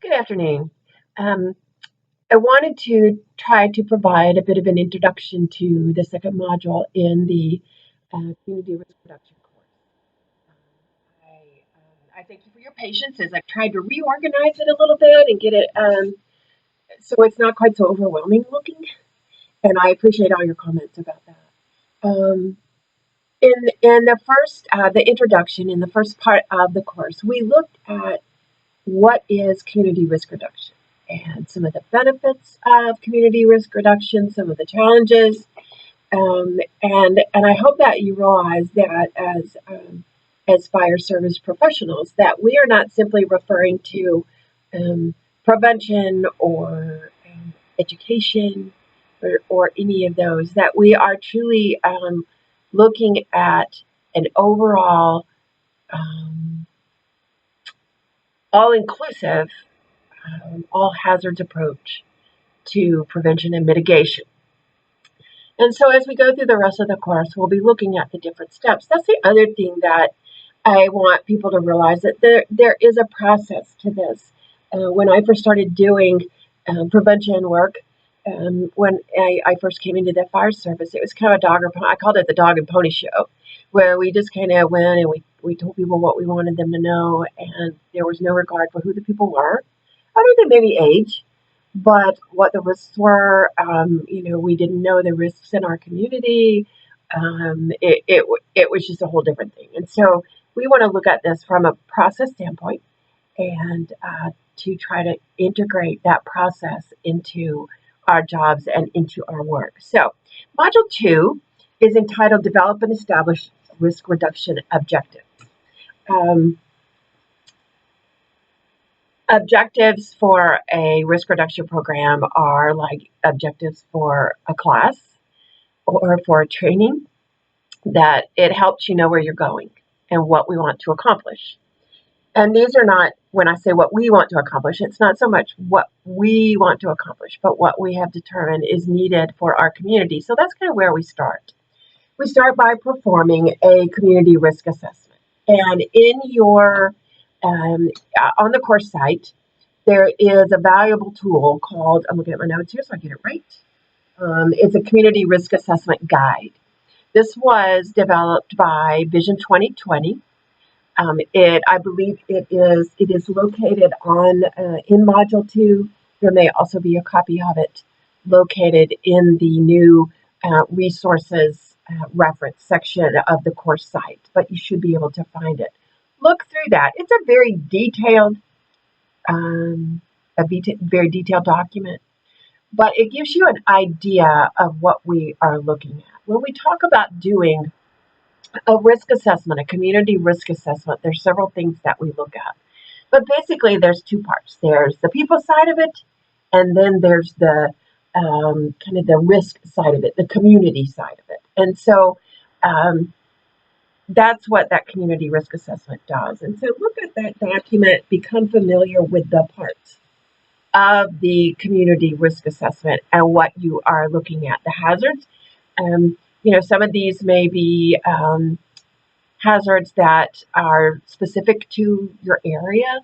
Good afternoon. Um, I wanted to try to provide a bit of an introduction to the second module in the community risk reduction course. I thank you for your patience as I've tried to reorganize it a little bit and get it so it's not quite so overwhelming looking. And I appreciate all your comments about that. In the first, the introduction in the first part of the course, we looked at what is community risk reduction and some of the benefits of community risk reduction, some of the challenges, and I hope that you realize that as fire service professionals, that we are not simply referring to prevention or education or any of those. That we are truly looking at an overall all-inclusive all hazards approach to prevention and mitigation. And so as we go through the rest of the course, we'll be looking at the different steps. That's the other thing that I want people to realize, that there is a process to this. When I first started doing prevention work, when I first came into the fire service, it was kind of a I called it the dog and pony show, where we just kind of went and we told people what we wanted them to know, and there was no regard for who the people were, other than maybe age, but what the risks were. We didn't know the risks in our community. It was just a whole different thing. And so we want to look at this from a process standpoint and to try to integrate that process into our jobs and into our work. So module 2 is entitled Develop and Establish Risk Reduction Objectives. Objectives for a risk reduction program are like objectives for a class or for a training, that it helps you know where you're going and what we want to accomplish. And these are not, when I say what we want to accomplish, it's not so much what we want to accomplish, but what we have determined is needed for our community. So that's kind of where we start. We start by performing a community risk assessment. And in your on the course site, there is a valuable tool called, I'm looking at my notes here so I get it right. It's a community risk assessment guide. This was developed by Vision 2020. I believe it is located on in Module 2. There may also be a copy of it located in the new resources reference section of the course site, but you should be able to find it. Look through that. It's a very detailed, very detailed document, but it gives you an idea of what we are looking at. When we talk about doing a risk assessment, a community risk assessment, there's several things that we look at. But basically, there's two parts. There's the people side of it, and then there's the kind of the risk side of it, the community side of it. And so that's what that community risk assessment does. And so look at that document, become familiar with the parts of the community risk assessment and what you are looking at, the hazards. Some of these may be hazards that are specific to your area,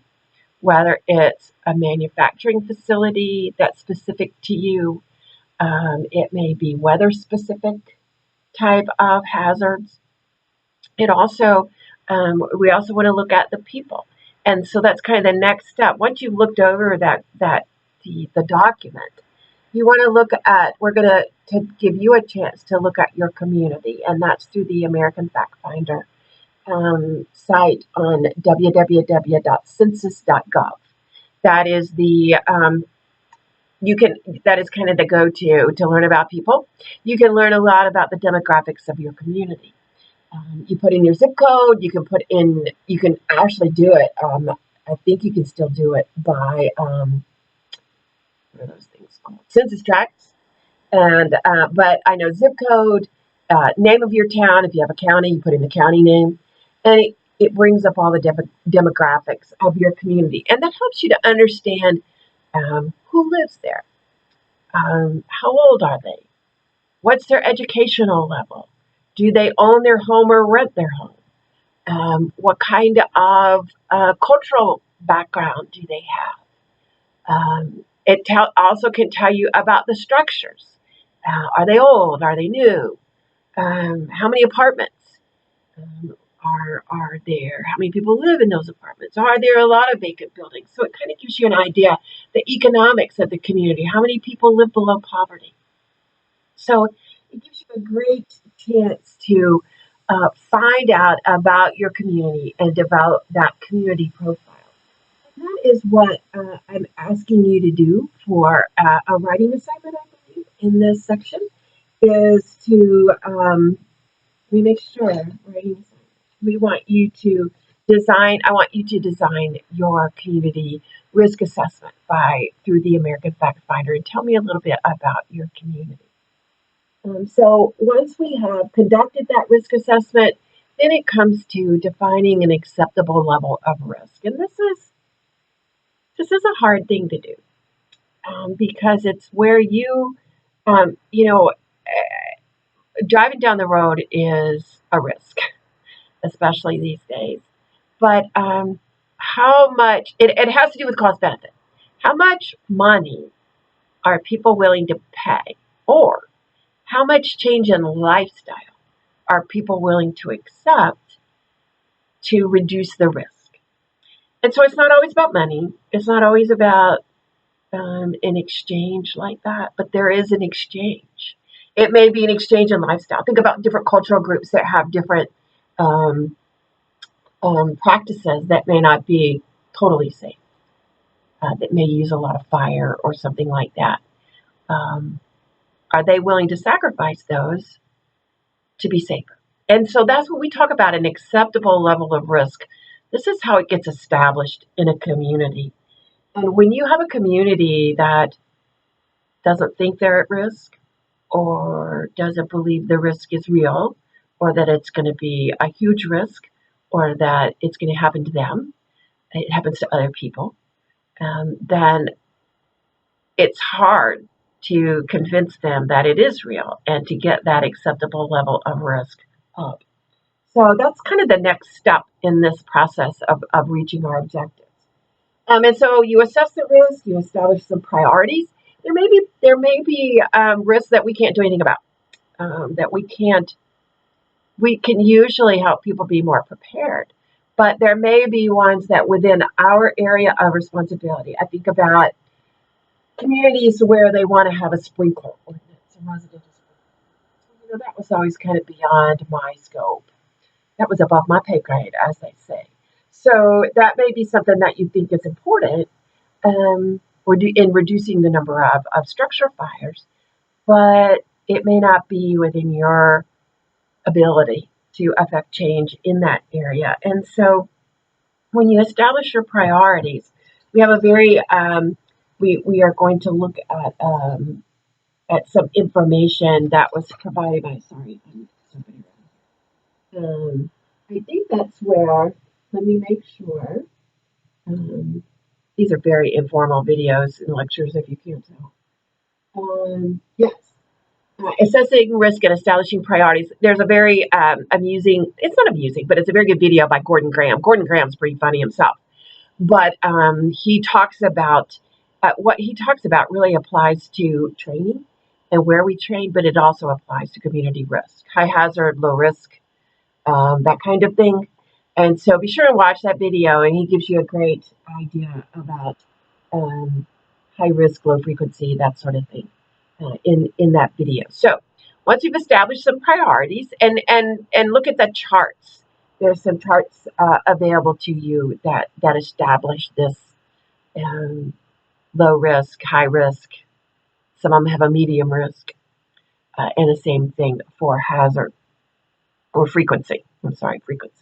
whether it's a manufacturing facility that's specific to you. It may be weather specific type of hazards. We also want to look at the people. And so that's kind of the next step. Once you've looked over the document, you want to look at, we're going to give you a chance to look at your community, and that's through the American Fact Finder site on www.census.gov. That is that is kind of the go-to to learn about people. You can learn a lot about the demographics of your community. You put in your zip code. You can actually do it. I think you can still do it by what are those things called? Census tracts. But I know zip code, name of your town. If you have a county, you put in the county name, and it brings up all the demographics of your community, and that helps you to understand who lives there, how old are they, what's their educational level, do they own their home or rent their home, what kind of cultural background do they have. It also can tell you about the structures. Are they old? Are they new? How many apartments are there? How many people live in those apartments? Are there a lot of vacant buildings? So it kind of gives you an idea, the economics of the community. How many people live below poverty? So it gives you a great chance to find out about your community and develop that community profile. That is what I'm asking you to do for a writing assignment, I believe, in this section, is to, let me make sure, writing assignment. We want you to I want you to design your community risk assessment through the American Fact Finder, and tell me a little bit about your community. So once we have conducted that risk assessment, then it comes to defining an acceptable level of risk. And this is a hard thing to do because it's where um, you know, driving down the road is a risk, especially these days. But how much, it has to do with cost benefit. How much money are people willing to pay? Or how much change in lifestyle are people willing to accept to reduce the risk? And so it's not always about money. It's not always about an exchange like that, but there is an exchange. It may be an exchange in lifestyle. Think about different cultural groups that have different um, practices that may not be totally safe, that may use a lot of fire or something like that. Um, are they willing to sacrifice those to be safer? And so that's what we talk about, an acceptable level of risk. This is how it gets established in a community. And when you have a community that doesn't think they're at risk or doesn't believe the risk is real or that it's going to be a huge risk or that it's going to happen to them, it happens to other people, then it's hard to convince them that it is real and to get that acceptable level of risk up. So that's kind of the next step in this process of reaching our objectives. And so you assess the risk, you establish some priorities. There may be risks that we can't do anything about. That we can usually help people be more prepared, but there may be ones that within our area of responsibility. I think about communities where they want to have a sprinkler ordinance, a residential sprinkler. That was always kind of beyond my scope. That was above my pay grade, as they say. So that may be something that you think is important in reducing the number of structure fires, but it may not be within your ability to affect change in that area. And so when you establish your priorities, we have a very, we are going to look at some information that was provided by, sorry, somebody I think that's where, let me make sure. These are very informal videos and lectures, if you can't tell. Yes. Assessing risk and establishing priorities. There's a very amusing, it's not amusing, but it's a very good video by Gordon Graham. Gordon Graham's pretty funny himself. But he talks about, what he talks about really applies to training and where we train, but it also applies to community risk, high hazard, low risk, that kind of thing. And so be sure and watch that video, and he gives you a great idea about high risk, low frequency, that sort of thing in that video. So once you've established some priorities and look at the charts, there's some charts available to you that establish this low risk, high risk. Some of them have a medium risk, and the same thing for hazard or frequency. I'm sorry, frequency.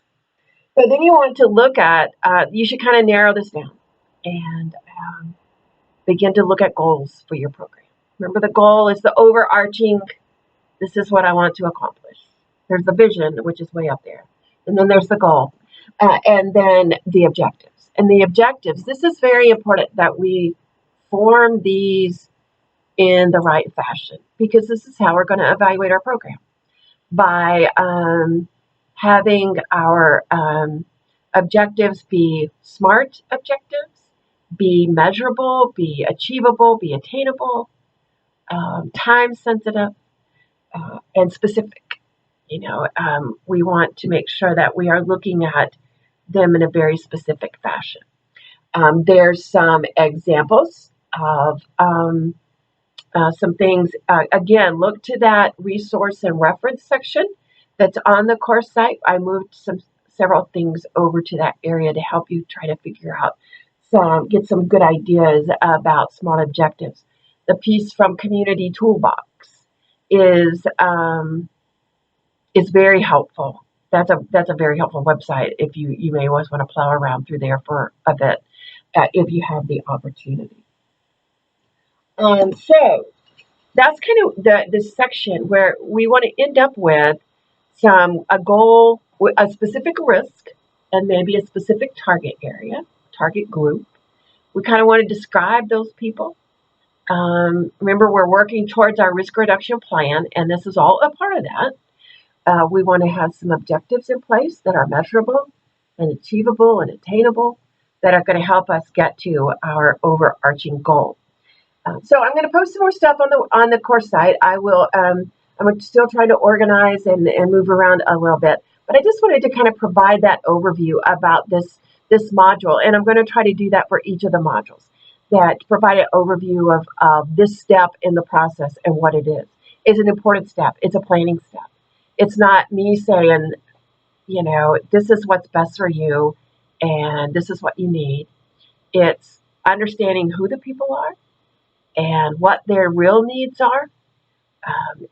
So then you want to look at, you should kind of narrow this down and begin to look at goals for your program. Remember, the goal is the overarching, this is what I want to accomplish. There's the vision, which is way up there. And then there's the goal. And then the objectives. And the objectives, this is very important that we form these in the right fashion, because this is how we're going to evaluate our program. By having our objectives be SMART objectives be measurable, be achievable, be attainable, time sensitive, and specific. We want to make sure that we are looking at them in a very specific fashion. There's some examples of some things. Again, look to that resource and reference section that's on the course site. I moved several things over to that area to help you try to figure out get some good ideas about SMART objectives. The piece from Community Toolbox is very helpful. That's a very helpful website if you may always want to plow around through there for a bit if you have the opportunity. So that's kind of this section where we want to end up with a goal, a specific risk, and maybe a specific target area, target group. We kind of want to describe those people. Remember, we're working towards our risk reduction plan, and this is all a part of that. We want to have some objectives in place that are measurable and achievable and attainable that are going to help us get to our overarching goal. So I'm going to post some more stuff on the course site. I'm still trying to organize and move around a little bit, but I just wanted to kind of provide that overview about this module, and I'm going to try to do that for each of the modules. That provide an overview of this step in the process and what it is. It's an important step. It's a planning step. It's not me saying, this is what's best for you and this is what you need. It's understanding who the people are and what their real needs are,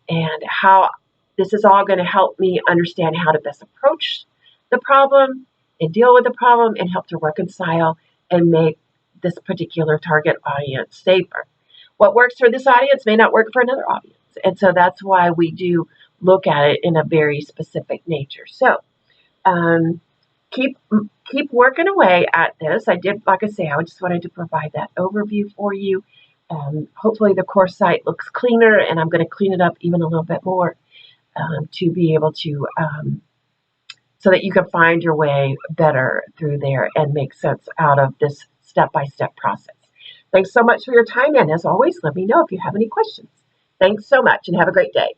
and how this is all going to help me understand how to best approach the problem and deal with the problem and help to reconcile and make this particular target audience safer. What works for this audience may not work for another audience. And so that's why we do look at it in a very specific nature. So keep working away at this. I just wanted to provide that overview for you. Hopefully the course site looks cleaner, and I'm going to clean it up even a little bit more to be able to, so that you can find your way better through there and make sense out of this step-by-step process. Thanks so much for your time, and as always, let me know if you have any questions. Thanks so much, and have a great day.